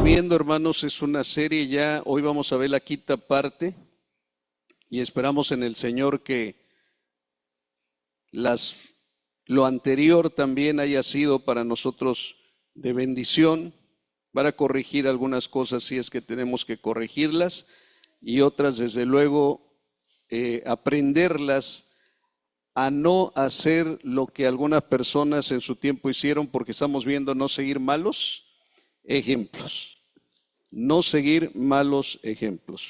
estamos viendo, hermanos, es una serie ya, hoy vamos a ver la quinta parte y esperamos en el Señor que lo anterior también haya sido para nosotros de bendición, para corregir algunas cosas si es que tenemos que corregirlas y otras, desde luego, aprenderlas a no hacer lo que algunas personas en su tiempo hicieron, porque estamos viendo no seguir malos ejemplos. No seguir malos ejemplos.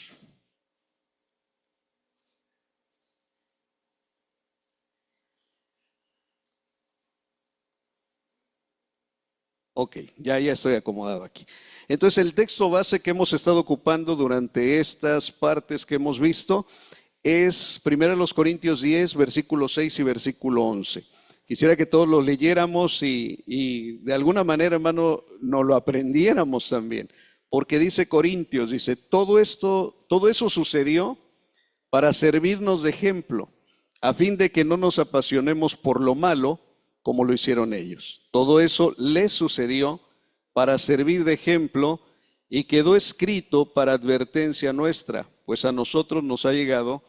Ok, ya estoy acomodado aquí. Entonces el texto base que hemos estado ocupando durante estas partes que hemos visto es 1 Corintios 10, versículo 6 y versículo 11. Quisiera que todos lo leyéramos y de alguna manera, hermano, nos lo aprendiéramos también. Porque dice Corintios, dice, todo eso sucedió para servirnos de ejemplo, a fin de que no nos apasionemos por lo malo, como lo hicieron ellos. Todo eso les sucedió para servir de ejemplo y quedó escrito para advertencia nuestra, pues a nosotros nos ha llegado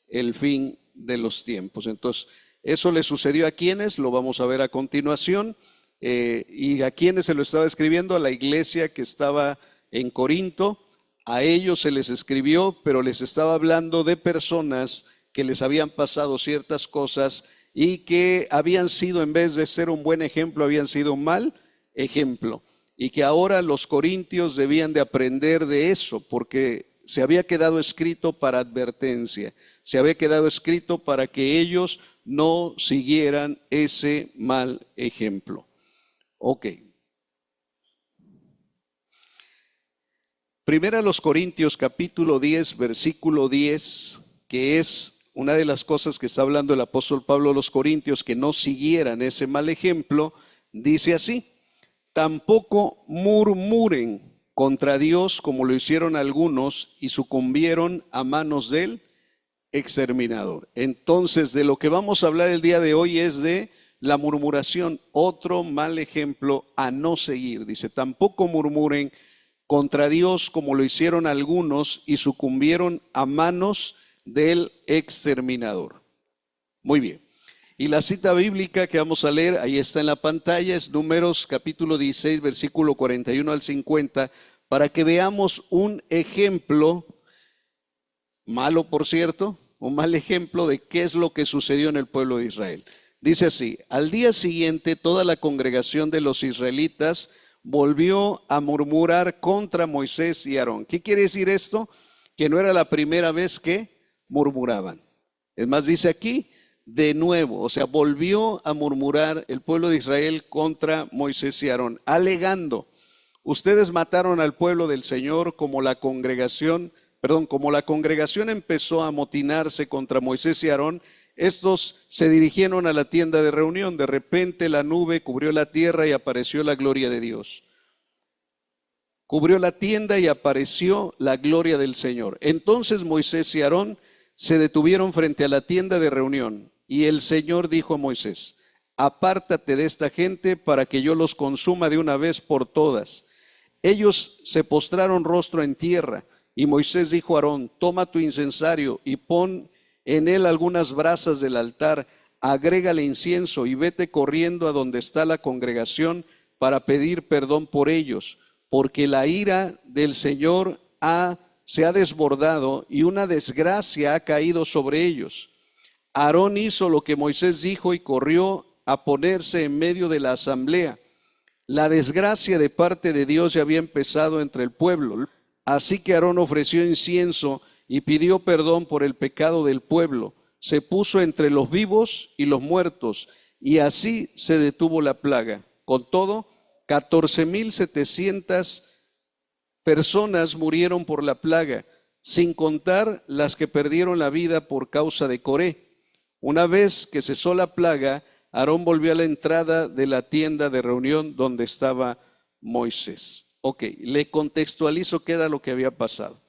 el fin de los tiempos. Entonces, eso le sucedió a quienes, lo vamos a ver a continuación, y a quienes se lo estaba escribiendo, a la iglesia que estaba en Corinto. A ellos se les escribió, pero les estaba hablando de personas que les habían pasado ciertas cosas y que habían sido, en vez de ser un buen ejemplo, habían sido un mal ejemplo. Y que ahora los corintios debían de aprender de eso, porque se había quedado escrito para advertencia, se había quedado escrito para que ellos no siguieran ese mal ejemplo. Ok. Primera los Corintios capítulo 10, versículo 10, que es una de las cosas que está hablando el apóstol Pablo a los Corintios, que no siguieran ese mal ejemplo, dice así: tampoco murmuren contra Dios como lo hicieron algunos y sucumbieron a manos del exterminador. Entonces, de lo que vamos a hablar el día de hoy es de la murmuración, otro mal ejemplo a no seguir. Dice, tampoco murmuren contra Dios como lo hicieron algunos y sucumbieron a manos del exterminador. Muy bien. Y la cita bíblica que vamos a leer, ahí está en la pantalla, es Números capítulo 16, versículo 41 al 50, para que veamos un ejemplo, malo por cierto, un mal ejemplo de qué es lo que sucedió en el pueblo de Israel. Dice así: al día siguiente toda la congregación de los israelitas volvió a murmurar contra Moisés y Aarón. ¿Qué quiere decir esto? Que no era la primera vez que murmuraban. Es más, dice aquí, de nuevo, o sea, volvió a murmurar el pueblo de Israel contra Moisés y Aarón, alegando: ustedes mataron al pueblo del Señor, como la congregación empezó a amotinarse contra Moisés y Aarón, estos se dirigieron a la tienda de reunión. De repente la nube cubrió la tierra y apareció la gloria de Dios. Cubrió la tienda y apareció la gloria del Señor. Entonces Moisés y Aarón se detuvieron frente a la tienda de reunión y el Señor dijo a Moisés: apártate de esta gente para que yo los consuma de una vez por todas. Ellos se postraron rostro en tierra y Moisés dijo a Aarón: toma tu incensario y pon en él algunas brasas del altar, agrégale incienso y vete corriendo a donde está la congregación para pedir perdón por ellos, porque la ira del Señor se ha desbordado y una desgracia ha caído sobre ellos. Aarón hizo lo que Moisés dijo y corrió a ponerse en medio de la asamblea. La desgracia de parte de Dios ya había empezado entre el pueblo. Así que Aarón ofreció incienso y pidió perdón por el pecado del pueblo. Se puso entre los vivos y los muertos y así se detuvo la plaga. Con todo, 14,700 personas murieron por la plaga, sin contar las que perdieron la vida por causa de Coré. Una vez que cesó la plaga, Aarón volvió a la entrada de la tienda de reunión donde estaba Moisés. Ok, le contextualizo qué era lo que había pasado.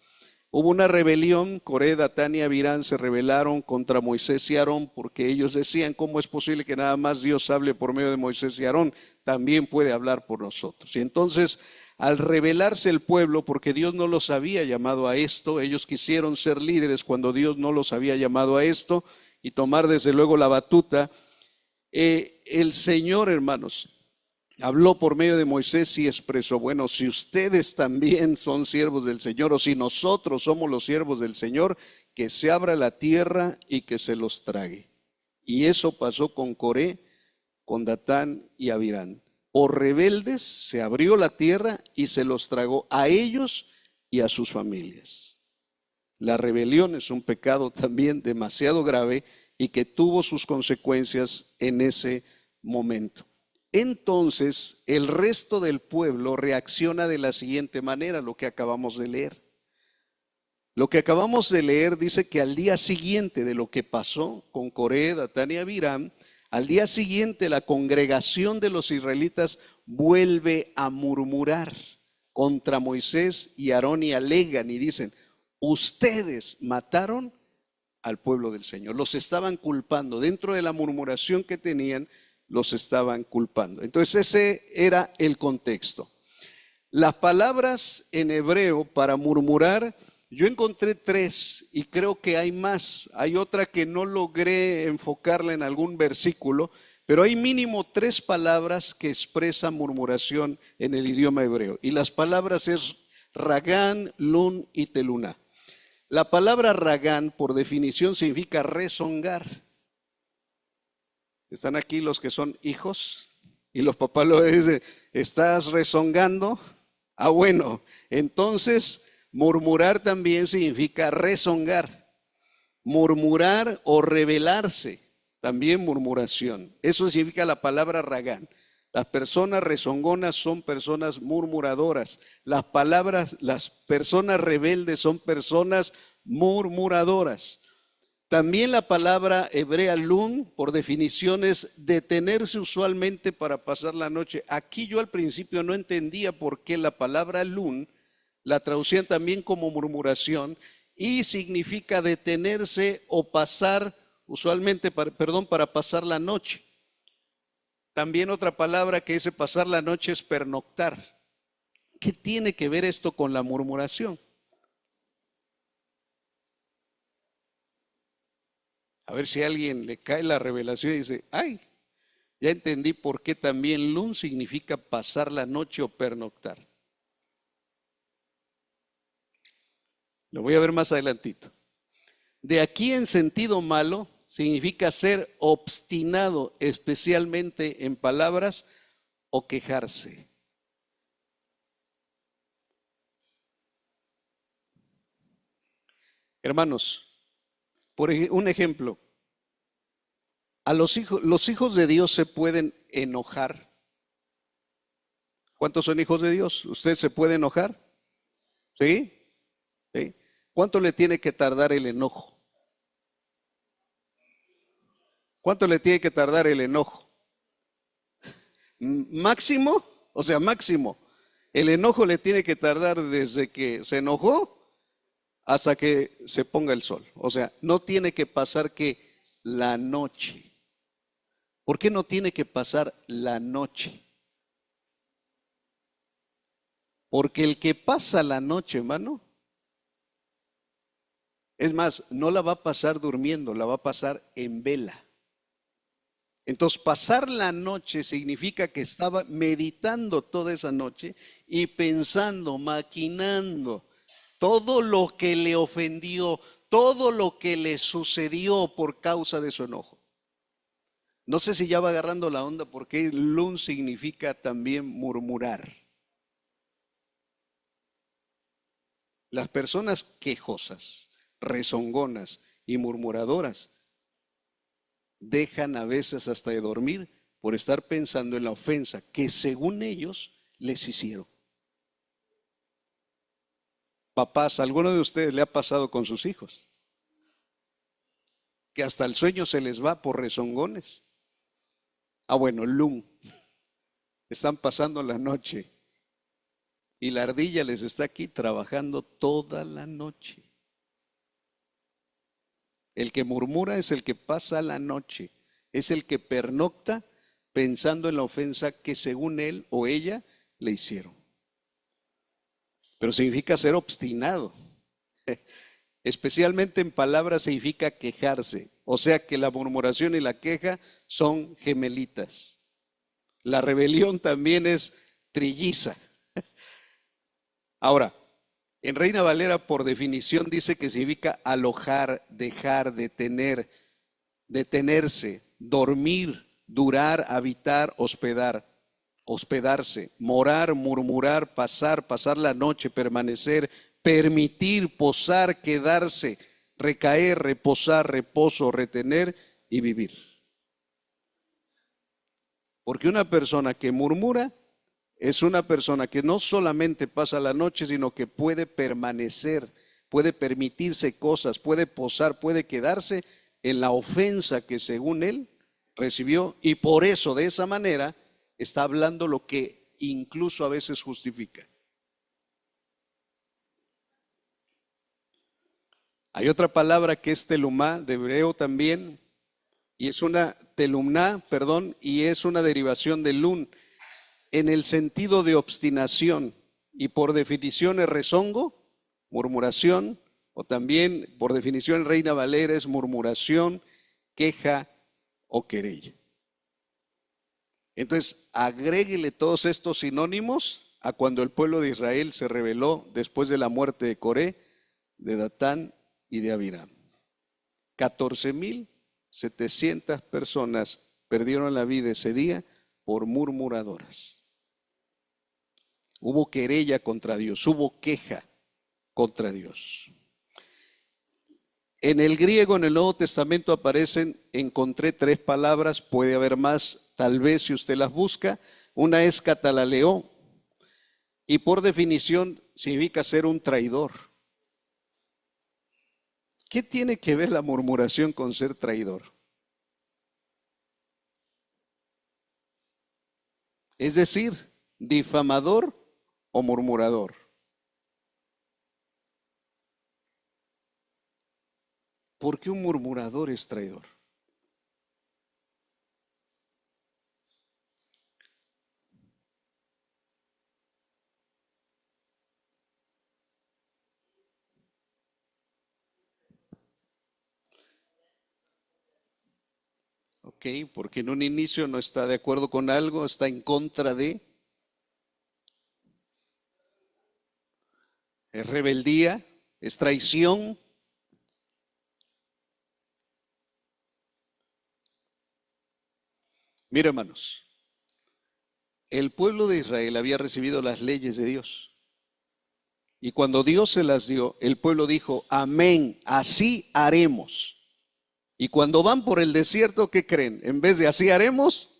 Hubo una rebelión, Coré, Datán y Abirán se rebelaron contra Moisés y Aarón porque ellos decían: ¿cómo es posible que nada más Dios hable por medio de Moisés y Aarón? También puede hablar por nosotros. Y entonces al rebelarse el pueblo, porque Dios no los había llamado a esto, ellos quisieron ser líderes cuando Dios no los había llamado a esto y tomar desde luego la batuta, el Señor, hermanos, habló por medio de Moisés y expresó, bueno, si ustedes también son siervos del Señor o si nosotros somos los siervos del Señor, que se abra la tierra y que se los trague. Y eso pasó con Coré, con Datán y Abirán. Por rebeldes se abrió la tierra y se los tragó a ellos y a sus familias. La rebelión es un pecado también demasiado grave y que tuvo sus consecuencias en ese momento. Entonces, el resto del pueblo reacciona de la siguiente manera, lo que acabamos de leer. Lo que acabamos de leer dice que al día siguiente de lo que pasó con Coré, Datán y Abirán, al día siguiente la congregación de los israelitas vuelve a murmurar contra Moisés y Aarón y alegan y dicen, ustedes mataron al pueblo del Señor. Los estaban culpando, dentro de la murmuración que tenían, los estaban culpando. Entonces ese era el contexto. Las palabras en hebreo para murmurar, yo encontré 3 y creo que hay más. Hay otra que no logré enfocarla en algún versículo, pero hay mínimo 3 palabras que expresan murmuración en el idioma hebreo. Y las palabras es ragán, lun y teluná. La palabra ragán, por definición, significa rezongar. Están aquí los que son hijos y los papás lo dicen, ¿estás rezongando? Ah, bueno, entonces murmurar también significa rezongar. Murmurar o rebelarse, también murmuración. Eso significa la palabra ragán. Las personas rezongonas son personas murmuradoras. Las personas rebeldes son personas murmuradoras. También la palabra hebrea lun, por definición, es detenerse usualmente para pasar la noche. Aquí yo al principio no entendía por qué la palabra lun la traducían también como murmuración y significa detenerse o pasar, usualmente, para pasar la noche. También otra palabra que dice pasar la noche es pernoctar. ¿Qué tiene que ver esto con la murmuración? A ver si a alguien le cae la revelación y dice, ay, ya entendí por qué también lun significa pasar la noche o pernoctar. Lo voy a ver más adelantito. De aquí en sentido malo significa ser obstinado, especialmente en palabras o quejarse. Hermanos, por un ejemplo, los hijos de Dios se pueden enojar. ¿Cuántos son hijos de Dios? ¿Usted se puede enojar? ¿Sí? ¿Sí? ¿Cuánto le tiene que tardar el enojo? ¿Cuánto le tiene que tardar el enojo? Máximo, o sea, máximo. El enojo le tiene que tardar desde que se enojó hasta que se ponga el sol. O sea, no tiene que pasar que la noche. ¿Por qué no tiene que pasar la noche? Porque el que pasa la noche, hermano, es más, no la va a pasar durmiendo, la va a pasar en vela. Entonces, pasar la noche significa que estaba meditando toda esa noche y pensando, maquinando todo lo que le ofendió, todo lo que le sucedió por causa de su enojo. No sé si ya va agarrando la onda porque lun significa también murmurar. Las personas quejosas, rezongonas y murmuradoras dejan a veces hasta de dormir por estar pensando en la ofensa que según ellos les hicieron. Papás, ¿a alguno de ustedes le ha pasado con sus hijos? Que hasta el sueño se les va por rezongones. Ah, bueno, lun. Están pasando la noche y la ardilla les está aquí trabajando toda la noche. El que murmura es el que pasa la noche, es el que pernocta pensando en la ofensa que según él o ella le hicieron. pero significa ser obstinado. Especialmente en palabras significa quejarse. O sea que la murmuración y la queja son gemelitas. La rebelión también es trilliza. Ahora, en Reina Valera por definición dice que significa alojar, dejar, detener, detenerse, dormir, durar, habitar, hospedar, hospedarse, morar, murmurar, pasar, pasar la noche, permanecer, permitir, posar, quedarse, recaer, reposar, reposo, retener y vivir. Porque una persona que murmura es una persona que no solamente pasa la noche, sino que puede permanecer, puede permitirse cosas, puede posar, puede quedarse en la ofensa que según él recibió, y por eso de esa manera está hablando lo que incluso a veces justifica. Hay otra palabra que es telumá, de hebreo también, y es una telumná, perdón, y es una derivación de lun, en el sentido de obstinación, y por definición es rezongo, murmuración, o también por definición Reina Valera es murmuración, queja o querella. Entonces, agréguele todos estos sinónimos a cuando el pueblo de Israel se rebeló después de la muerte de Coré, de Datán y de Abiram. 14,700 personas perdieron la vida ese día por murmuradoras. Hubo querella contra Dios, hubo queja contra Dios. En el griego, en el Nuevo Testamento aparecen, encontré 3 palabras, puede haber más, tal vez si usted las busca. Una es catalaleo, y por definición significa ser un traidor. ¿Qué tiene que ver la murmuración con ser traidor? Es decir, difamador o murmurador. ¿Por qué un murmurador es traidor? Ok, porque en un inicio no está de acuerdo con algo, está en contra de, es rebeldía, es traición. Mira, hermanos, el pueblo de Israel había recibido las leyes de Dios. Y cuando Dios se las dio, el pueblo dijo, amén, así haremos. Y cuando van por el desierto, ¿qué creen? En vez de así haremos,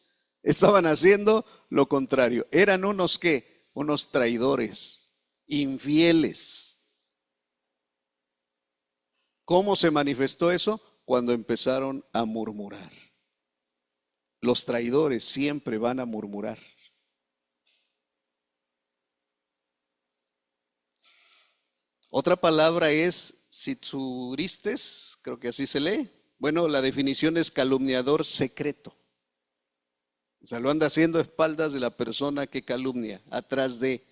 estaban haciendo lo contrario. Eran unos ¿qué? Unos traidores, infieles. ¿Cómo se manifestó eso? Cuando empezaron a murmurar. Los traidores siempre van a murmurar. Otra palabra es sitsuristes, creo que así se lee. Bueno, la definición es calumniador secreto. O sea, lo anda haciendo a espaldas de la persona que calumnia, atrás de.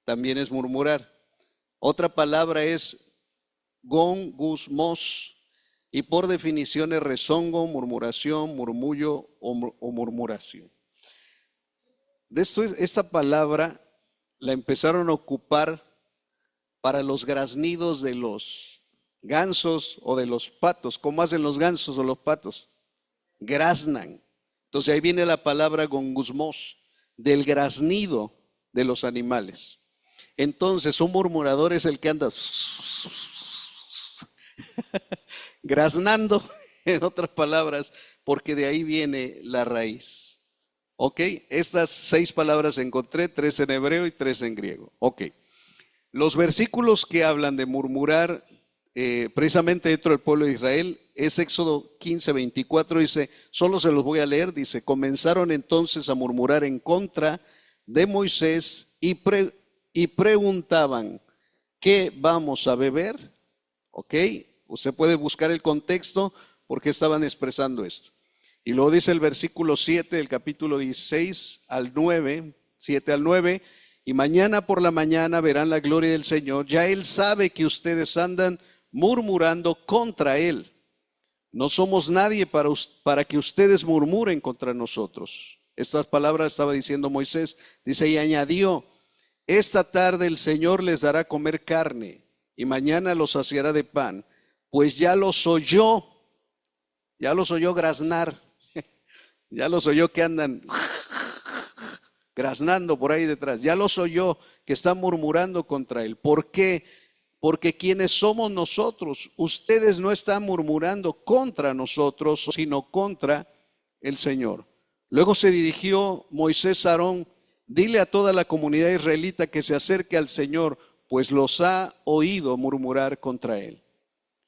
También es murmurar. Otra palabra es gongusmos, y por definición es rezongo, murmuración, murmullo o murmuración. De esto esta palabra la empezaron a ocupar para los graznidos de los gansos o de los patos. ¿Cómo hacen los gansos o los patos? Graznan. Entonces ahí viene la palabra gongusmos, del graznido de los animales. Entonces un murmurador es el que anda graznando, en otras palabras, porque de ahí viene la raíz. Ok, estas 6 palabras encontré, 3 en hebreo y 3 en griego. Ok. Los versículos que hablan de murmurar precisamente dentro del pueblo de Israel es Éxodo 15:24, dice, solo se los voy a leer, dice, comenzaron entonces a murmurar en contra de Moisés y preguntaban, ¿qué vamos a beber? Ok, usted puede buscar el contexto porque estaban expresando esto. Y luego dice el versículo 7 del capítulo 16 al 9, 7 al 9, y mañana por la mañana verán la gloria del Señor. Ya Él sabe que ustedes andan murmurando contra Él. No somos nadie para que ustedes murmuren contra nosotros. Estas palabras estaba diciendo Moisés. Dice, y añadió, esta tarde el Señor les dará a comer carne y mañana los saciará de pan, pues ya los oyó graznar, ya los oyó que andan graznando por ahí detrás, ya los oyó que están murmurando contra Él. ¿Por qué? Porque quienes somos nosotros, ustedes no están murmurando contra nosotros, sino contra el Señor. Luego se dirigió Moisés a Aarón, dile a toda la comunidad israelita que se acerque al Señor, pues los ha oído murmurar contra Él.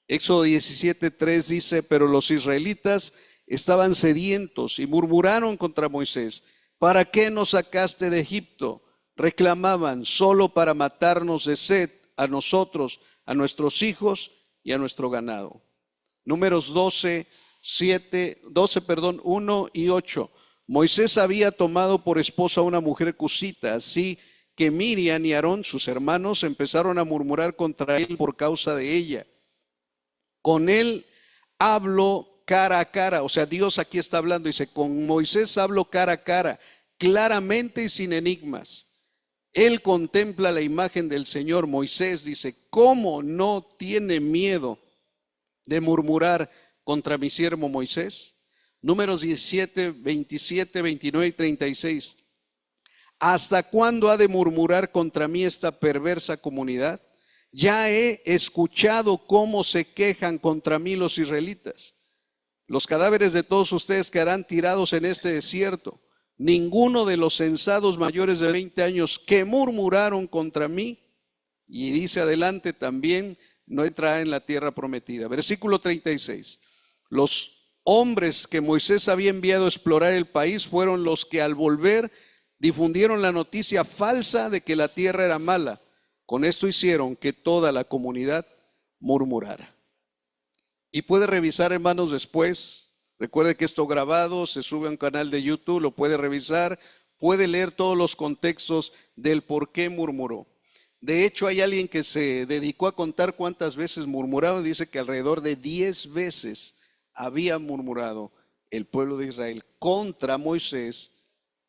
Éxodo 17:3 dice, pero los israelitas estaban sedientos y murmuraron contra Moisés. ¿Para qué nos sacaste de Egipto? Reclamaban, solo para matarnos de sed a nosotros, a nuestros hijos y a nuestro ganado. Números 1 y 8. Moisés había tomado por esposa a una mujer cusita, así que Miriam y Aarón, sus hermanos, empezaron a murmurar contra él por causa de ella. Con él hablo cara a cara, o sea, Dios aquí está hablando, dice, con Moisés hablo cara a cara, claramente y sin enigmas. Él contempla la imagen del Señor. Moisés dice, ¿cómo no tiene miedo de murmurar contra mi siervo Moisés? Números 17, 27, 29 y 36. ¿Hasta cuándo ha de murmurar contra mí esta perversa comunidad? Ya he escuchado cómo se quejan contra mí los israelitas. Los cadáveres de todos ustedes quedarán tirados en este desierto. Ninguno de los censados mayores de 20 años que murmuraron contra mí, y dice adelante también, no entrará en la tierra prometida. Versículo 36. Los hombres que Moisés había enviado a explorar el país fueron los que al volver difundieron la noticia falsa de que la tierra era mala. Con esto hicieron que toda la comunidad murmurara. Y puede revisar, hermanos, después. Recuerde que esto grabado se sube a un canal de YouTube, lo puede revisar, puede leer todos los contextos del por qué murmuró. De hecho, hay alguien que se dedicó a contar cuántas veces murmuraba, dice que alrededor de 10 veces había murmurado el pueblo de Israel contra Moisés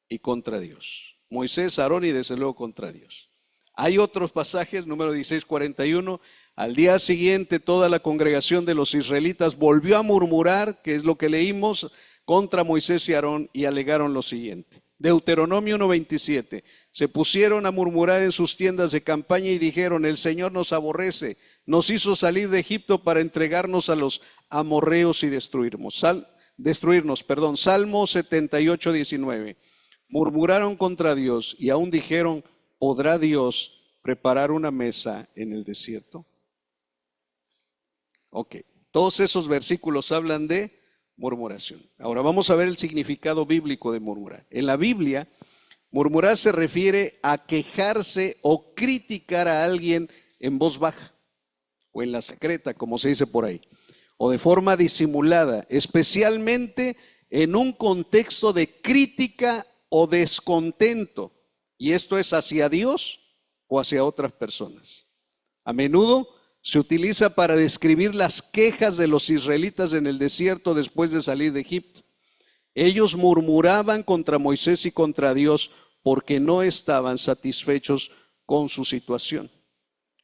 y contra Dios. Moisés, Aarón y desde luego contra Dios. Hay otros pasajes, número 16:41. Al día siguiente toda la congregación de los israelitas volvió a murmurar, que es lo que leímos, contra Moisés y Aarón, y alegaron lo siguiente. Deuteronomio 1:27. Se pusieron a murmurar en sus tiendas de campaña y dijeron, el Señor nos aborrece, nos hizo salir de Egipto para entregarnos a los amorreos y destruirnos. Salmo 78:19. Murmuraron contra Dios y aún dijeron, ¿podrá Dios preparar una mesa en el desierto? Ok, todos esos versículos hablan de murmuración. Ahora vamos a ver el significado bíblico de murmurar. En la Biblia, murmurar se refiere a quejarse o criticar a alguien en voz baja o en la secreta, como se dice por ahí, o de forma disimulada, especialmente en un contexto de crítica o descontento, y esto es hacia Dios o hacia otras personas. A menudo se utiliza para describir las quejas de los israelitas en el desierto después de salir de Egipto. Ellos murmuraban contra Moisés y contra Dios porque no estaban satisfechos con su situación.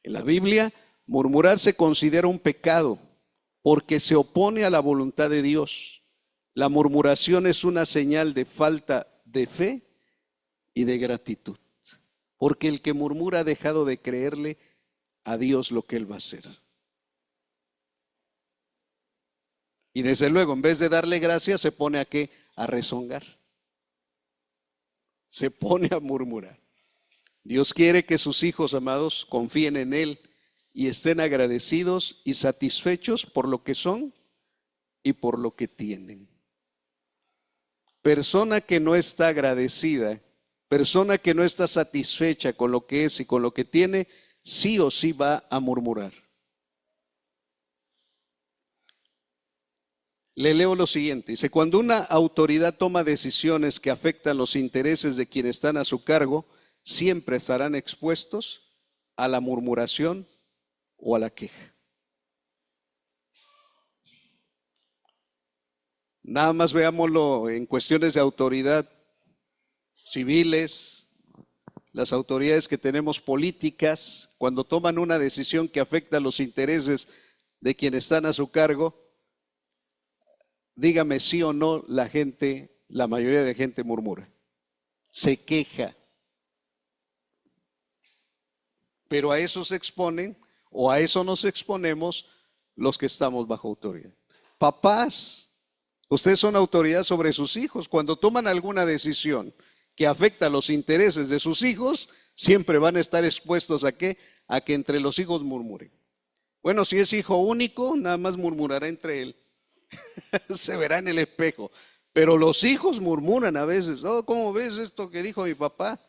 En la Biblia, murmurar se considera un pecado porque se opone a la voluntad de Dios. La murmuración es una señal de falta de fe y de gratitud, porque el que murmura ha dejado de creerle a Dios lo que Él va a hacer. Y desde luego, en vez de darle gracias, se pone a qué? A rezongar. Se pone a murmurar. Dios quiere que sus hijos, amados, confíen en Él y estén agradecidos y satisfechos por lo que son y por lo que tienen. Persona que no está agradecida, persona que no está satisfecha con lo que es y con lo que tiene, sí o sí va a murmurar. Le leo lo siguiente, dice, cuando una autoridad toma decisiones que afectan los intereses de quienes están a su cargo, siempre estarán expuestos a la murmuración o a la queja. Nada más veámoslo en cuestiones de autoridad civiles, las autoridades que tenemos políticas, cuando toman una decisión que afecta los intereses de quienes están a su cargo, dígame sí o no, la mayoría de gente murmura, se queja. Pero a eso se exponen o a eso nos exponemos los que estamos bajo autoridad. Papás, ustedes son autoridad sobre sus hijos. Cuando toman alguna decisión que afecta los intereses de sus hijos, siempre van a estar expuestos ¿a qué? A que entre los hijos murmuren. Bueno, si es hijo único, nada más murmurará entre él. Se verá en el espejo. Pero los hijos murmuran a veces. Oh, ¿cómo ves esto que dijo mi papá?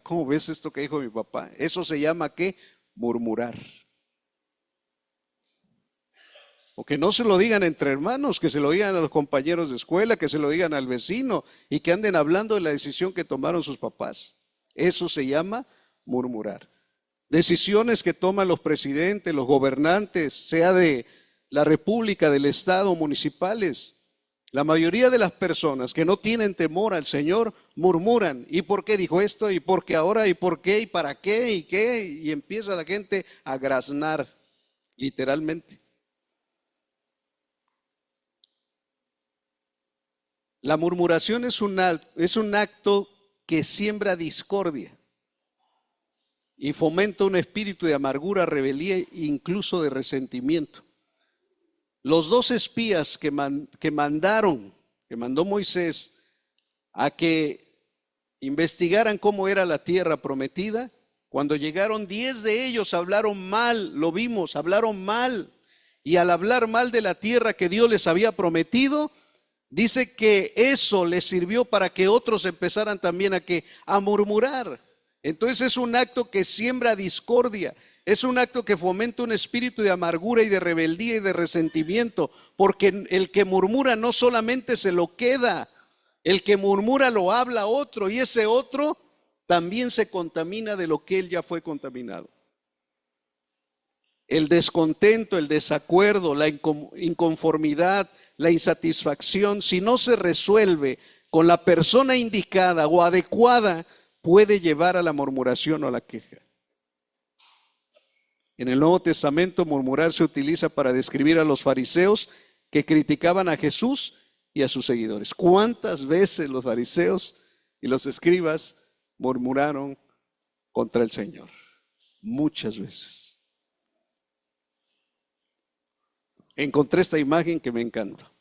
¿Cómo ves esto que dijo mi papá? Eso se llama ¿qué? Murmurar. O que no se lo digan entre hermanos, que se lo digan a los compañeros de escuela, que se lo digan al vecino y que anden hablando de la decisión que tomaron sus papás. Eso se llama murmurar. Decisiones que toman los presidentes, los gobernantes, sea de la república, del estado, municipales. La mayoría de las personas que no tienen temor al Señor murmuran. ¿Y por qué dijo esto? ¿Y por qué ahora? ¿Y por qué? ¿Y para qué? ¿Y qué? Y empieza la gente a graznar, literalmente. La murmuración es un acto que siembra discordia y fomenta un espíritu de amargura, rebeldía e incluso de resentimiento. Los 2 espías que mandó Moisés a que investigaran cómo era la tierra prometida, cuando llegaron 10 de ellos hablaron mal, lo vimos, hablaron mal. Y al hablar mal de la tierra que Dios les había prometido, dice que eso les sirvió para que otros empezaran también a murmurar. Entonces es un acto que siembra discordia, es un acto que fomenta un espíritu de amargura y de rebeldía y de resentimiento, porque el que murmura no solamente se lo queda, el que murmura lo habla a otro y ese otro también se contamina de lo que él ya fue contaminado. El descontento, el desacuerdo, la inconformidad, la insatisfacción, si no se resuelve con la persona indicada o adecuada, puede llevar a la murmuración o a la queja. En el Nuevo Testamento, murmurar se utiliza para describir a los fariseos que criticaban a Jesús y a sus seguidores. ¿Cuántas veces los fariseos y los escribas murmuraron contra el Señor? Muchas veces. Encontré esta imagen que me encanta.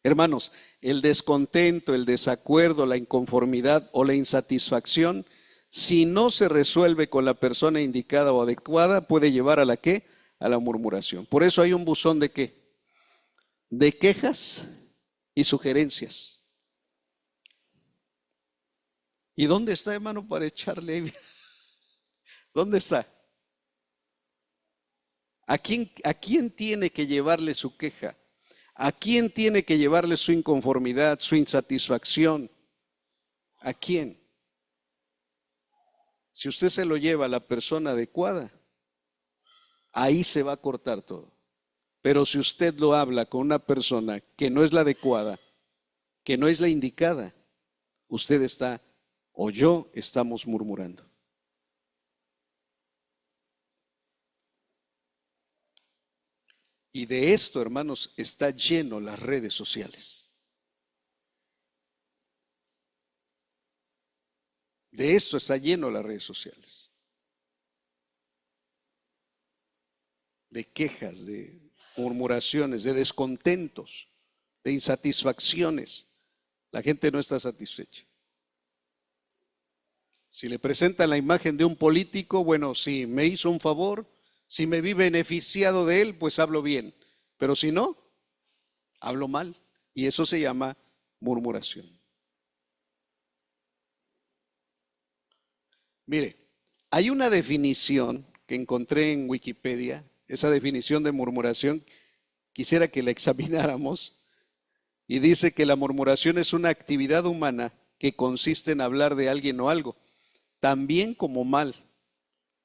Hermanos, el descontento, el desacuerdo, la inconformidad o la insatisfacción, si no se resuelve con la persona indicada o adecuada, puede llevar a la ¿qué? A la murmuración. Por eso hay un buzón de ¿qué? De quejas y sugerencias. ¿Y dónde está, hermano, para echarle? ¿Dónde está? ¿A quién tiene que llevarle su queja? ¿A quién tiene que llevarle su inconformidad, su insatisfacción? ¿A quién? Si usted se lo lleva a la persona adecuada, ahí se va a cortar todo. Pero si usted lo habla con una persona que no es la adecuada, que no es la indicada, usted está, o yo estamos murmurando. Y de esto, hermanos, está lleno las redes sociales. De esto está lleno las redes sociales. De quejas, de murmuraciones, de descontentos, de insatisfacciones. La gente no está satisfecha. Si le presentan la imagen de un político, bueno, si me hizo un favor, si me vi beneficiado de él, pues hablo bien. Pero si no, hablo mal. Y eso se llama murmuración. Mire, hay una definición que encontré en Wikipedia, esa definición de murmuración, quisiera que la examináramos, y dice que la murmuración es una actividad humana que consiste en hablar de alguien o algo, también como mal.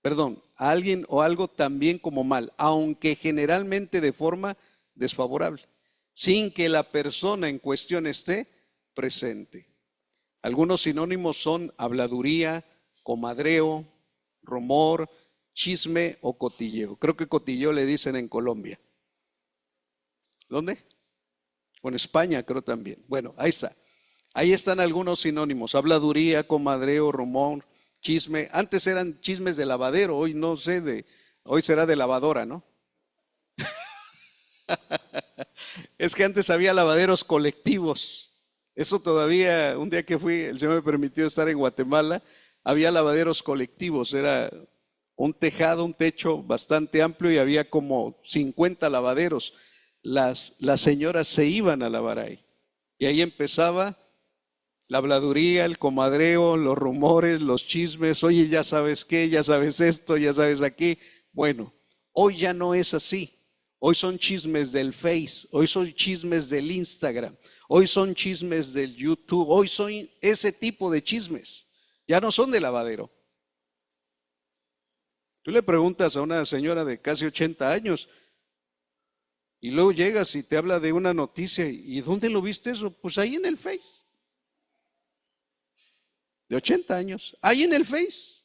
Perdón, a alguien o algo también como mal, aunque generalmente de forma desfavorable, sin que la persona en cuestión esté presente. Algunos sinónimos son habladuría, comadreo, rumor, chisme o cotilleo. Creo que cotilleo le dicen en Colombia. ¿Dónde? O en España creo también. Bueno, ahí está. Ahí están algunos sinónimos: habladuría, comadreo, rumor, chisme. Antes eran chismes de lavadero, hoy no sé, hoy será de lavadora, ¿no? Es que antes había lavaderos colectivos. Eso todavía, un día que fui, el Señor me permitió estar en Guatemala, había lavaderos colectivos. Era un tejado, un techo bastante amplio y había como 50 lavaderos. Las señoras se iban a lavar ahí. Y ahí empezaba la habladuría, el comadreo, los rumores, los chismes. Oye, ya sabes qué, ya sabes esto, ya sabes aquí. Bueno, hoy ya no es así. Hoy son chismes del Face, hoy son chismes del Instagram, hoy son chismes del YouTube, hoy son ese tipo de chismes. Ya no son de lavadero. Tú le preguntas a una señora de casi 80 años y luego llegas y te habla de una noticia. ¿Y dónde lo viste eso? Pues ahí en el Face. De 80 años, ahí en el Face.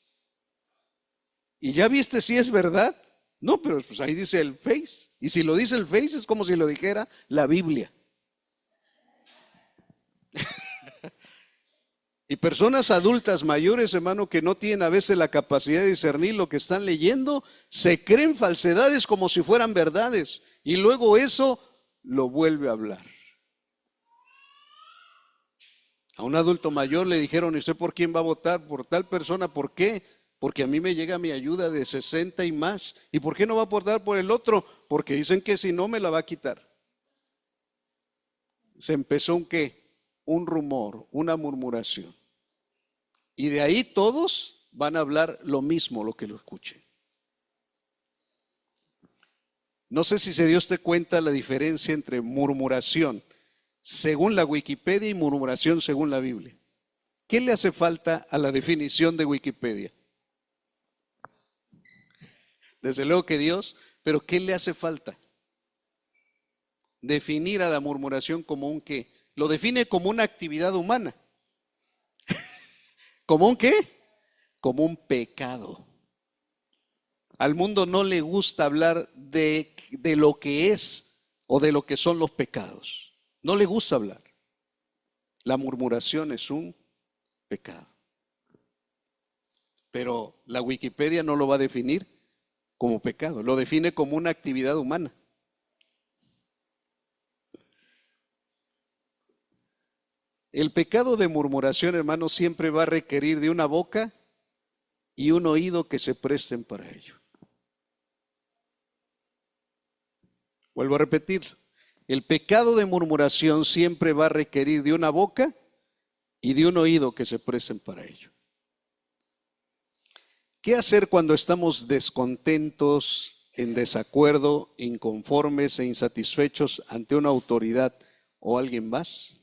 ¿Y ya viste si es verdad? No, pero pues ahí dice el Face. Y si lo dice el Face es como si lo dijera la Biblia. Y personas adultas mayores, hermano, que no tienen a veces la capacidad de discernir lo que están leyendo, se creen falsedades como si fueran verdades. Y luego eso lo vuelve a hablar. A un adulto mayor le dijeron: ¿y usted por quién va a votar? Por tal persona. ¿Por qué? Porque a mí me llega mi ayuda de 60 y más. ¿Y por qué no va a votar por el otro? Porque dicen que si no me la va a quitar. Se empezó un qué, un rumor, una murmuración. Y de ahí todos van a hablar lo mismo, lo que lo escuchen. No sé si se dio usted cuenta la diferencia entre murmuración según la Wikipedia y murmuración según la Biblia. ¿Qué le hace falta a la definición de Wikipedia? Desde luego que Dios, pero ¿qué le hace falta? Definir a la murmuración como un qué. Lo define como una actividad humana. ¿Como un qué? Como un pecado. Al mundo no le gusta hablar de lo que es o de lo que son los pecados. No le gusta hablar. La murmuración es un pecado. Pero la Wikipedia no lo va a definir como pecado, lo define como una actividad humana. El pecado de murmuración, hermano, siempre va a requerir de una boca y un oído que se presten para ello. Vuelvo a repetir, el pecado de murmuración siempre va a requerir de una boca y de un oído que se presten para ello. ¿Qué hacer cuando estamos descontentos, en desacuerdo, inconformes e insatisfechos ante una autoridad o alguien más?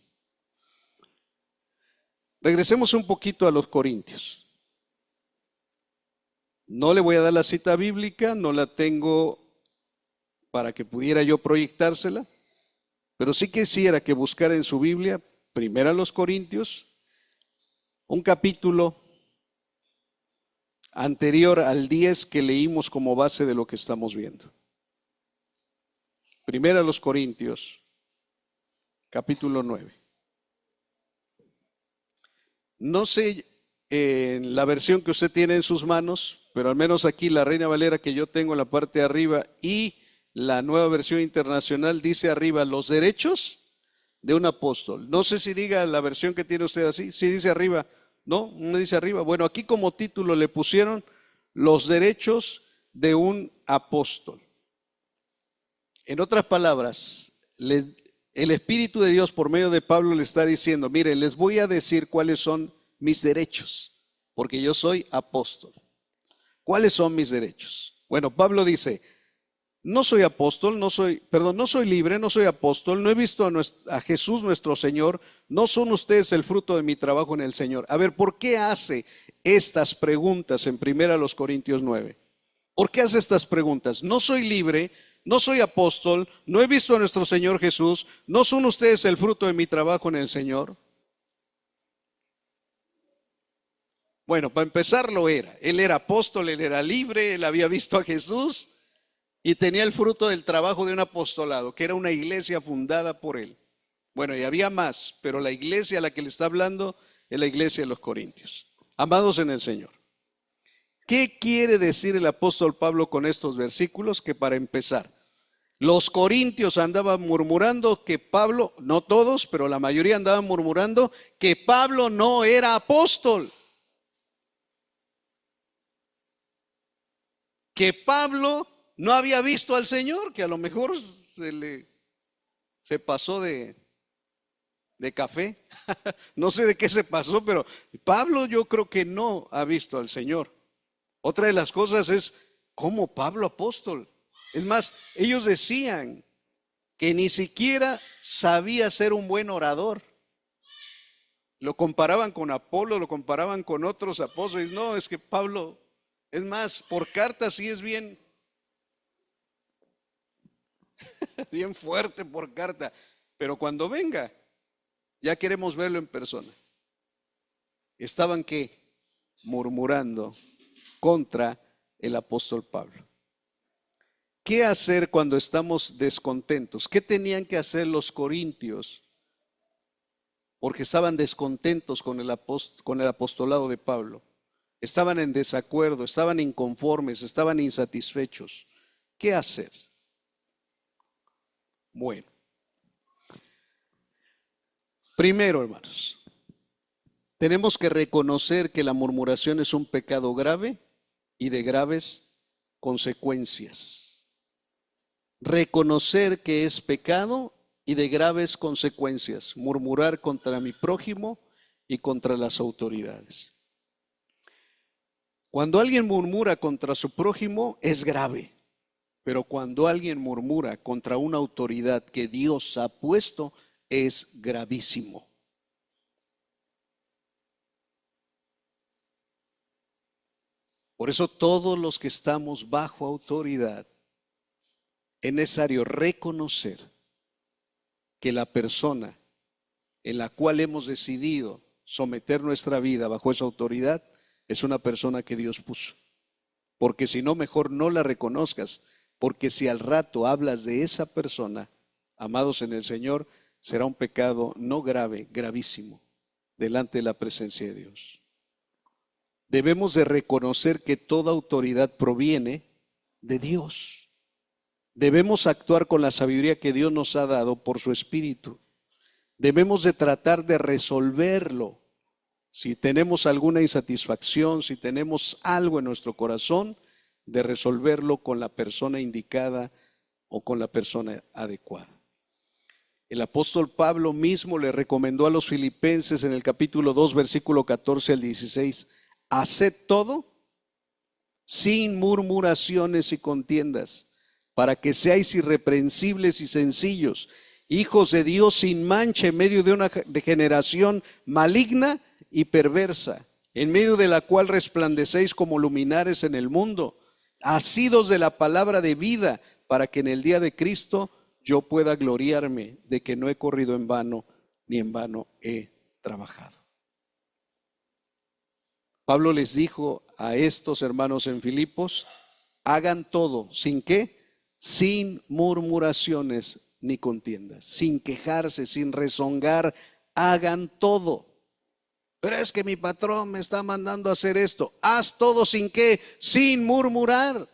Regresemos un poquito a los Corintios. No le voy a dar la cita bíblica, no la tengo para que pudiera yo proyectársela, pero sí quisiera que buscara en su Biblia, primero a los Corintios, un capítulo anterior al 10 que leímos como base de lo que estamos viendo. Primero a los Corintios, capítulo 9. No sé en la versión que usted tiene en sus manos, pero al menos aquí la Reina Valera que yo tengo en la parte de arriba y la Nueva Versión Internacional dice arriba los derechos de un apóstol. No sé si diga la versión que tiene usted así, si dice arriba. No, no dice arriba. Bueno, aquí como título le pusieron los derechos de un apóstol. En otras palabras, el Espíritu de Dios por medio de Pablo le está diciendo: miren, les voy a decir cuáles son mis derechos, porque yo soy apóstol. ¿Cuáles son mis derechos? Bueno, Pablo dice: no soy apóstol, no soy libre, no soy apóstol, no he visto a Jesús nuestro Señor, no son ustedes el fruto de mi trabajo en el Señor. A ver, ¿por qué hace estas preguntas en 1 Corintios 9. ¿Por qué hace estas preguntas? No soy libre, no soy apóstol, no he visto a nuestro Señor Jesús, ¿no son ustedes el fruto de mi trabajo en el Señor? Bueno, para empezar lo era. Él era apóstol, él era libre, él había visto a Jesús y tenía el fruto del trabajo de un apostolado, que era una iglesia fundada por él. Bueno, y había más, pero la iglesia a la que le está hablando es la iglesia de los Corintios. Amados en el Señor. ¿Qué quiere decir el apóstol Pablo con estos versículos? Que para empezar, los corintios andaban murmurando que Pablo, no todos, pero la mayoría andaban murmurando que Pablo no era apóstol. Que Pablo no había visto al Señor, que a lo mejor se pasó de café. No sé de qué se pasó, pero Pablo yo creo que no ha visto al Señor. Otra de las cosas es, ¿cómo Pablo apóstol? Es más, ellos decían que ni siquiera sabía ser un buen orador. Lo comparaban con Apolo, lo comparaban con otros apóstoles. No, es que Pablo, es más, por carta sí es bien, bien fuerte por carta. Pero cuando venga, ya queremos verlo en persona. Estaban ¿qué? Murmurando contra el apóstol Pablo. ¿Qué hacer cuando estamos descontentos? ¿Qué tenían que hacer los corintios? Porque estaban descontentos con el apostolado de Pablo. Estaban en desacuerdo, estaban inconformes, estaban insatisfechos. ¿Qué hacer? Bueno, primero, hermanos, tenemos que reconocer que la murmuración es un pecado grave y de graves consecuencias. Reconocer que es pecado y de graves consecuencias. Murmurar contra mi prójimo y contra las autoridades. Cuando alguien murmura contra su prójimo es grave, pero cuando alguien murmura contra una autoridad que Dios ha puesto es gravísimo. Por eso todos los que estamos bajo autoridad, es necesario reconocer que la persona en la cual hemos decidido someter nuestra vida bajo esa autoridad es una persona que Dios puso. Porque si no, mejor no la reconozcas, porque si al rato hablas de esa persona, amados en el Señor, será un pecado no grave, gravísimo, delante de la presencia de Dios. Debemos de reconocer que toda autoridad proviene de Dios. Debemos actuar con la sabiduría que Dios nos ha dado por su Espíritu. Debemos de tratar de resolverlo. Si tenemos alguna insatisfacción, si tenemos algo en nuestro corazón, de resolverlo con la persona indicada o con la persona adecuada. El apóstol Pablo mismo le recomendó a los filipenses en el capítulo 2, versículo 14 al 16, haced todo sin murmuraciones y contiendas, para que seáis irreprensibles y sencillos, hijos de Dios sin mancha en medio de una generación maligna y perversa, en medio de la cual resplandecéis como luminares en el mundo, asidos de la palabra de vida, para que en el día de Cristo yo pueda gloriarme de que no he corrido en vano, ni en vano he trabajado. Pablo les dijo a estos hermanos en Filipos, hagan todo, ¿sin qué? Sin murmuraciones ni contiendas, sin quejarse, sin rezongar, hagan todo. Pero es que mi patrón me está mandando a hacer esto. Haz todo sin qué, sin murmurar.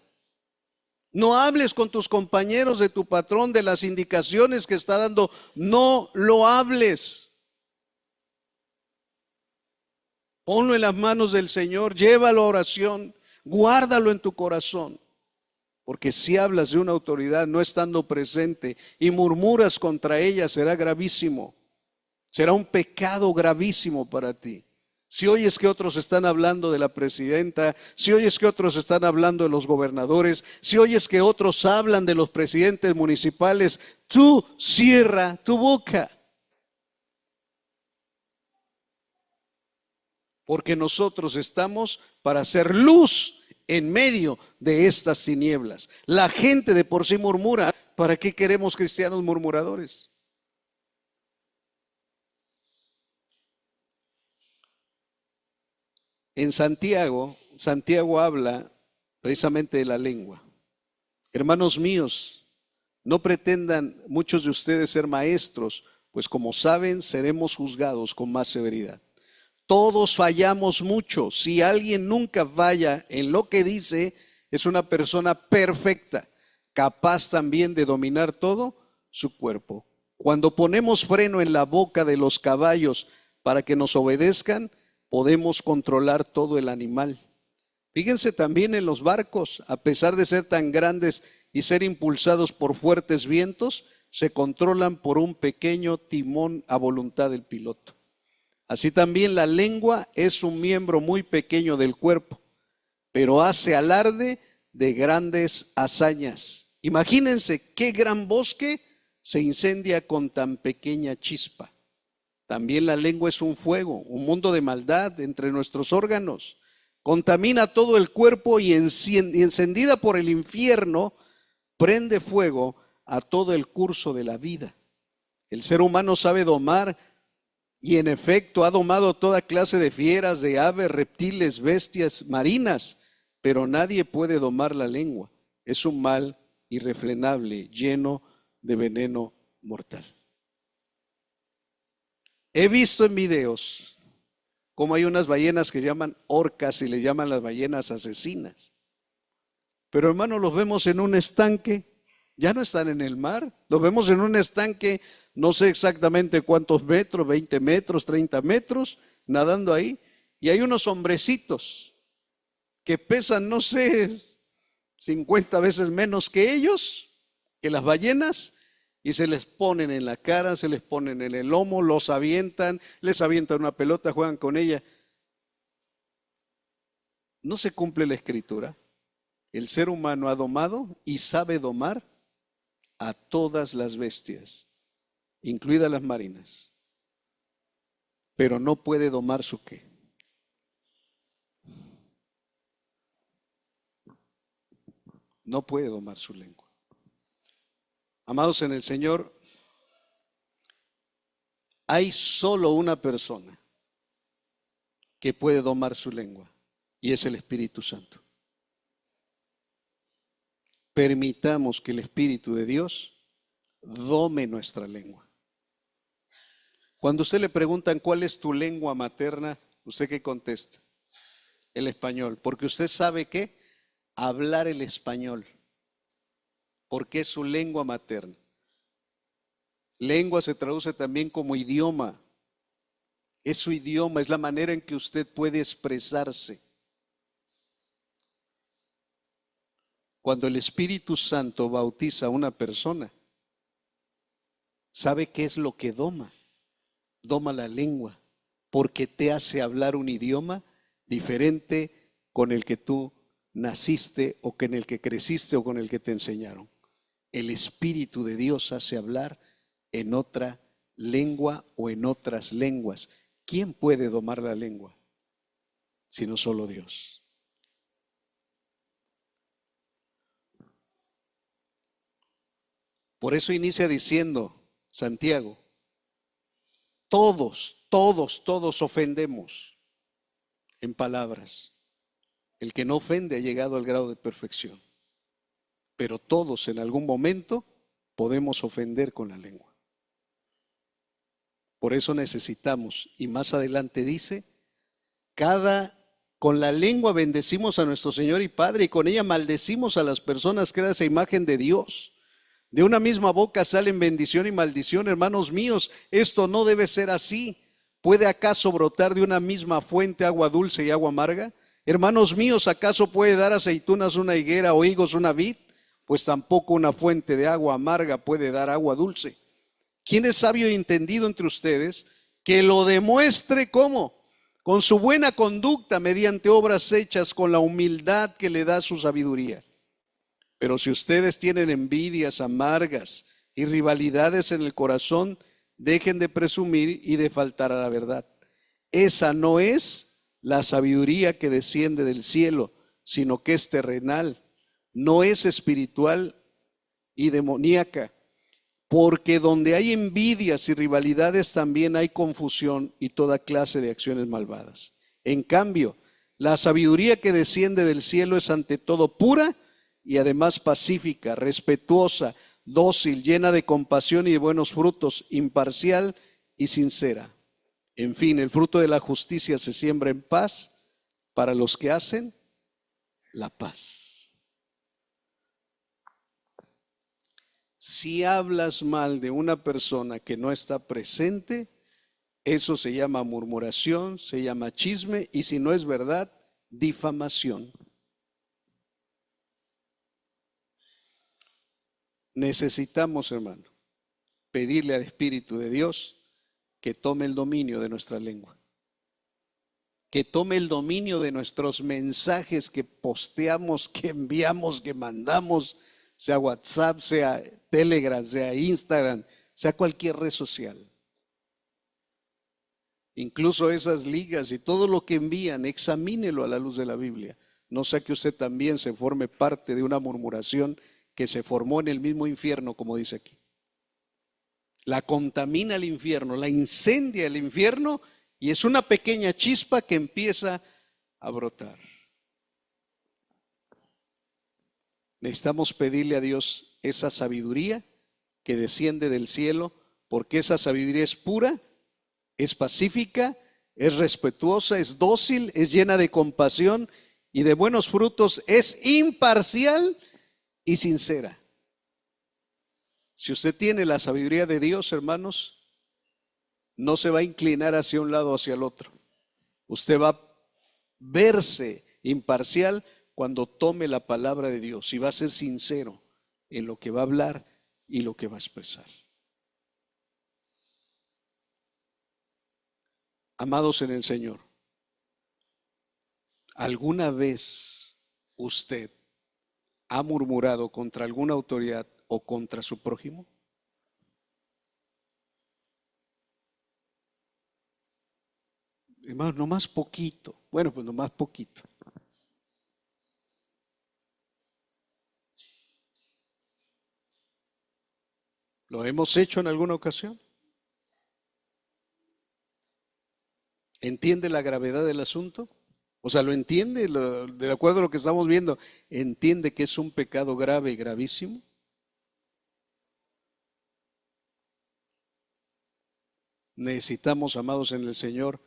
No hables con tus compañeros de tu patrón de las indicaciones que está dando, no lo hables. Ponlo en las manos del Señor, llévalo a oración, guárdalo en tu corazón. Porque si hablas de una autoridad no estando presente y murmuras contra ella, será gravísimo. Será un pecado gravísimo para ti. Si oyes que otros están hablando de la presidenta, si oyes que otros están hablando de los gobernadores, si oyes que otros hablan de los presidentes municipales, tú cierra tu boca. porque nosotros estamos para hacer luz en medio de estas tinieblas. La gente de por sí murmura. ¿Para qué queremos cristianos murmuradores? En Santiago, Santiago habla precisamente de la lengua. Hermanos míos, no pretendan muchos de ustedes ser maestros, pues como saben, seremos juzgados con más severidad. Todos fallamos mucho. Si alguien nunca falla en lo que dice, es una persona perfecta, capaz también de dominar todo su cuerpo. Cuando ponemos freno en la boca de los caballos para que nos obedezcan, podemos controlar todo el animal. Fíjense también en los barcos, a pesar de ser tan grandes y ser impulsados por fuertes vientos, se controlan por un pequeño timón a voluntad del piloto. Así también la lengua es un miembro muy pequeño del cuerpo, pero hace alarde de grandes hazañas. Imagínense qué gran bosque se incendia con tan pequeña chispa. También la lengua es un fuego, un mundo de maldad entre nuestros órganos. Contamina todo el cuerpo y encendida por el infierno, prende fuego a todo el curso de la vida. El ser humano sabe domar y en efecto ha domado toda clase de fieras, de aves, reptiles, bestias marinas, pero nadie puede domar la lengua. Es un mal irrefrenable, lleno de veneno mortal. He visto en videos cómo hay unas ballenas que llaman orcas y le llaman las ballenas asesinas. Pero hermano, los vemos en un estanque, ya no están en el mar, los vemos en un estanque, no sé exactamente cuántos metros, 20 metros, 30 metros, nadando ahí. Y hay unos hombrecitos que pesan, no sé, 50 veces menos que ellos, que las ballenas, y se les ponen en la cara, se les ponen en el lomo, los avientan, les avientan una pelota, juegan con ella. No se cumple la escritura. El ser humano ha domado y sabe domar a todas las bestias, incluidas las marinas, pero no puede domar su qué. No puede domar su lengua. Amados en el Señor, hay solo una persona que puede domar su lengua y es el Espíritu Santo. Permitamos que el Espíritu de Dios dome nuestra lengua. Cuando usted le preguntan cuál es tu lengua materna, ¿usted qué contesta? El español, porque usted sabe qué, hablar el español, porque es su lengua materna. Lengua se traduce también como idioma. Es su idioma, es la manera en que usted puede expresarse. Cuando el Espíritu Santo bautiza a una persona, ¿sabe qué es lo que doma? Doma la lengua, porque te hace hablar un idioma diferente con el que tú naciste o con el que creciste o con el que te enseñaron. El Espíritu de Dios hace hablar en otra lengua o en otras lenguas. ¿Quién puede domar la lengua? Sino solo Dios. Por eso inicia diciendo Santiago, todos ofendemos en palabras. El que no ofende ha llegado al grado de perfección. Pero todos en algún momento podemos ofender con la lengua. Por eso necesitamos, y más adelante dice, con la lengua bendecimos a nuestro Señor y Padre y con ella maldecimos a las personas creadas a imagen de Dios. De una misma boca salen bendición y maldición, hermanos míos, esto no debe ser así. ¿Puede acaso brotar de una misma fuente agua dulce y agua amarga? Hermanos míos, ¿acaso puede dar aceitunas una higuera o higos una vid? Pues tampoco una fuente de agua amarga puede dar agua dulce. ¿Quién es sabio y entendido entre ustedes? Que lo demuestre ¿cómo? Con su buena conducta, mediante obras hechas con la humildad que le da su sabiduría. Pero si ustedes tienen envidias amargas y rivalidades en el corazón, dejen de presumir y de faltar a la verdad. Esa no es la sabiduría que desciende del cielo, sino que es terrenal, no es espiritual y demoníaca. Porque donde hay envidias y rivalidades también hay confusión y toda clase de acciones malvadas. En cambio, la sabiduría que desciende del cielo es ante todo pura y además pacífica, respetuosa, dócil, llena de compasión y de buenos frutos, imparcial y sincera. En fin, el fruto de la justicia se siembra en paz para los que hacen la paz. Si hablas mal de una persona que no está presente, eso se llama murmuración, se llama chisme y si no es verdad, difamación. Necesitamos, hermano, pedirle al Espíritu de Dios que tome el dominio de nuestra lengua, que tome el dominio de nuestros mensajes que posteamos, que enviamos, que mandamos, sea WhatsApp, sea Telegram, sea Instagram, sea cualquier red social. Incluso esas ligas y todo lo que envían, examínelo a la luz de la Biblia. No sea que usted también se forme parte de una murmuración que se formó en el mismo infierno, como dice aquí. La contamina el infierno, la incendia el infierno y es una pequeña chispa que empieza a brotar. Necesitamos pedirle a Dios esa sabiduría que desciende del cielo, porque esa sabiduría es pura, es pacífica, es respetuosa, es dócil, es llena de compasión y de buenos frutos, es imparcial y sincera. Si usted tiene la sabiduría de Dios, hermanos, no se va a inclinar hacia un lado o hacia el otro. Usted va a verse imparcial cuando tome la palabra de Dios y va a ser sincero en lo que va a hablar y lo que va a expresar. Amados en el Señor, ¿alguna vez usted ha murmurado contra alguna autoridad o contra su prójimo? Hermanos, nomás poquito. Bueno, pues nomás poquito. ¿Lo hemos hecho en alguna ocasión? ¿Entiende la gravedad del asunto? O sea, ¿lo entiende? De acuerdo a lo que estamos viendo, ¿entiende que es un pecado grave y gravísimo? Necesitamos, amados en el Señor,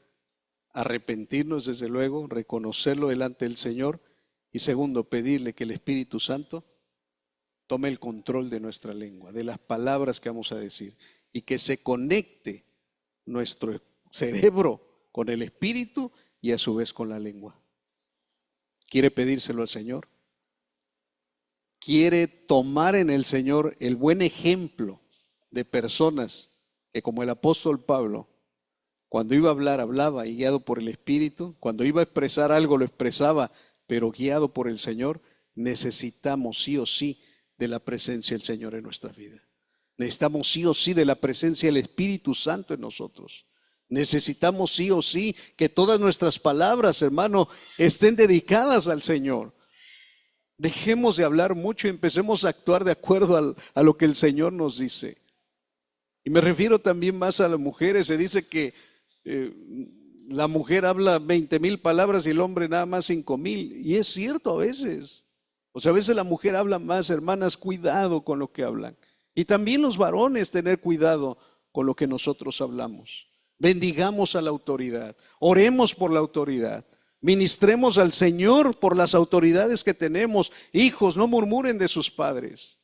arrepentirnos desde luego, reconocerlo delante del Señor y segundo, pedirle que el Espíritu Santo tome el control de nuestra lengua, de las palabras que vamos a decir y que se conecte nuestro cerebro con el Espíritu y a su vez con la lengua. ¿Quiere pedírselo al Señor? ¿Quiere tomar en el Señor el buen ejemplo de personas que como el apóstol Pablo, cuando iba a hablar, hablaba y guiado por el Espíritu, cuando iba a expresar algo, lo expresaba, pero guiado por el Señor? Necesitamos sí o sí de la presencia del Señor en nuestra vida. Necesitamos sí o sí de la presencia del Espíritu Santo en nosotros. Necesitamos sí o sí que todas nuestras palabras, hermano, estén dedicadas al Señor. Dejemos de hablar mucho y empecemos a actuar de acuerdo a lo que el Señor nos dice. Y me refiero también más a las mujeres. Se dice que la mujer habla 20,000 palabras y el hombre nada más 5,000. Y es cierto a veces. O sea, a veces la mujer habla más, hermanas, cuidado con lo que hablan. Y también los varones tener cuidado con lo que nosotros hablamos. Bendigamos a la autoridad, oremos por la autoridad, ministremos al Señor por las autoridades que tenemos. Hijos, no murmuren de sus padres.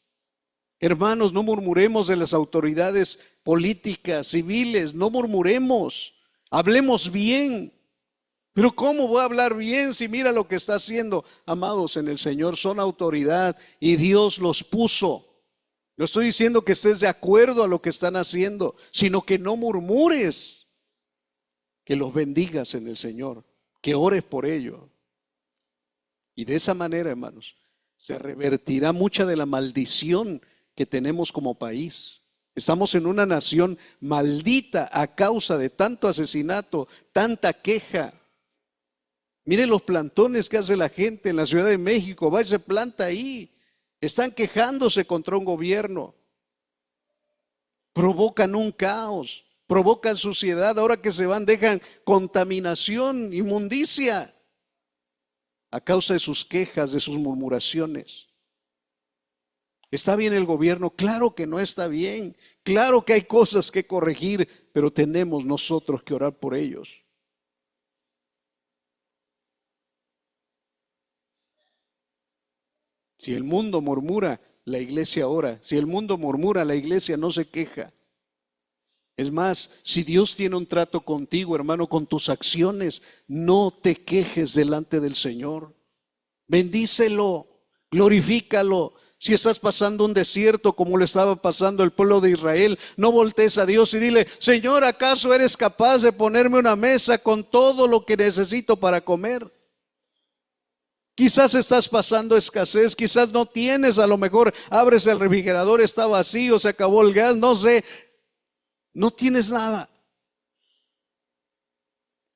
Hermanos, no murmuremos de las autoridades políticas, civiles, no murmuremos, hablemos bien. Pero ¿cómo voy a hablar bien si mira lo que está haciendo? Amados en el Señor, son autoridad y Dios los puso. No estoy diciendo que estés de acuerdo a lo que están haciendo, sino que no murmures, que los bendigas en el Señor, que ores por ellos. Y de esa manera, hermanos, se revertirá mucha de la maldición que tenemos como país. Estamos en una nación maldita a causa de tanto asesinato, tanta queja. Mire los plantones que hace la gente en la Ciudad de México, va y se planta ahí. Están quejándose contra un gobierno. Provocan un caos, provocan suciedad. Ahora que se van, dejan contaminación, inmundicia, a causa de sus quejas, de sus murmuraciones. ¿Está bien el gobierno? Claro que no está bien. Claro que hay cosas que corregir, pero tenemos nosotros que orar por ellos. Si el mundo murmura, la iglesia ora. Si el mundo murmura, la iglesia no se queja. Es más, si Dios tiene un trato contigo, hermano, con tus acciones, no te quejes delante del Señor. Bendícelo, glorifícalo. Si estás pasando un desierto como lo estaba pasando el pueblo de Israel, no voltees a Dios y dile: Señor, ¿acaso eres capaz de ponerme una mesa con todo lo que necesito para comer? Quizás estás pasando escasez, quizás no tienes, a lo mejor abres el refrigerador, está vacío, se acabó el gas, no sé, no tienes nada.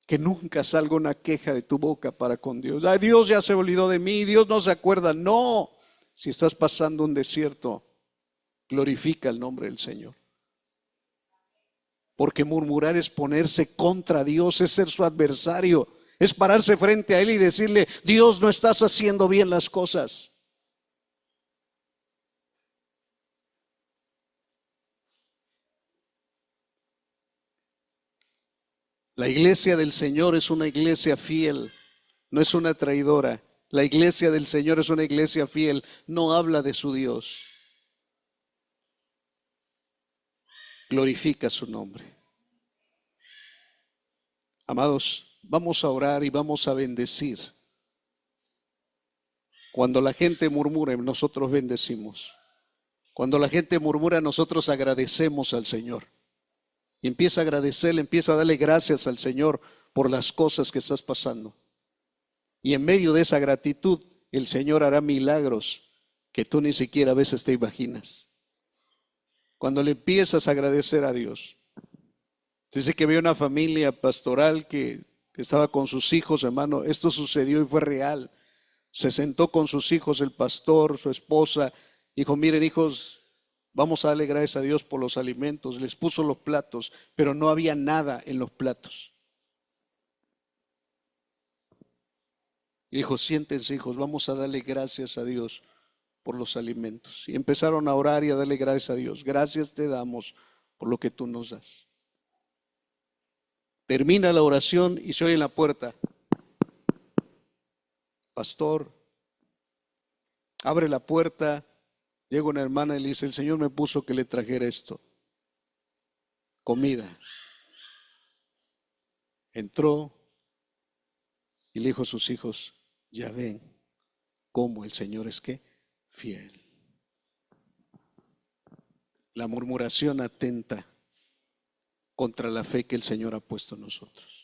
Que nunca salga una queja de tu boca para con Dios. Ay, Dios ya se olvidó de mí, Dios no se acuerda. No, si estás pasando un desierto, glorifica el nombre del Señor. Porque murmurar es ponerse contra Dios, es ser su adversario. Es pararse frente a Él y decirle: Dios, no estás haciendo bien las cosas. La iglesia del Señor es una iglesia fiel, no es una traidora. La iglesia del Señor es una iglesia fiel, no habla de su Dios. Glorifica su nombre. Amados, vamos a orar y vamos a bendecir. Cuando la gente murmura, nosotros bendecimos. Cuando la gente murmura, nosotros agradecemos al Señor. Y empieza a agradecerle, empieza a darle gracias al Señor por las cosas que estás pasando. Y en medio de esa gratitud, el Señor hará milagros que tú ni siquiera a veces te imaginas. Cuando le empiezas a agradecer a Dios. Dice que había una familia pastoral que estaba con sus hijos, hermano. Esto sucedió y fue real. Se sentó con sus hijos, el pastor, su esposa. Dijo: miren, hijos, vamos a darle gracias a Dios por los alimentos. Les puso los platos, pero no había nada en los platos. Dijo: siéntense, hijos, vamos a darle gracias a Dios por los alimentos. Y empezaron a orar y a darle gracias a Dios. Gracias te damos por lo que tú nos das. Termina la oración y se oye en la puerta: pastor, abre la puerta. Llega una hermana y le dice: el Señor me puso que le trajera esto, comida. Entró y le dijo a sus hijos: ya ven cómo el Señor es ¿qué? Fiel. La murmuración atenta contra la fe que el Señor ha puesto en nosotros.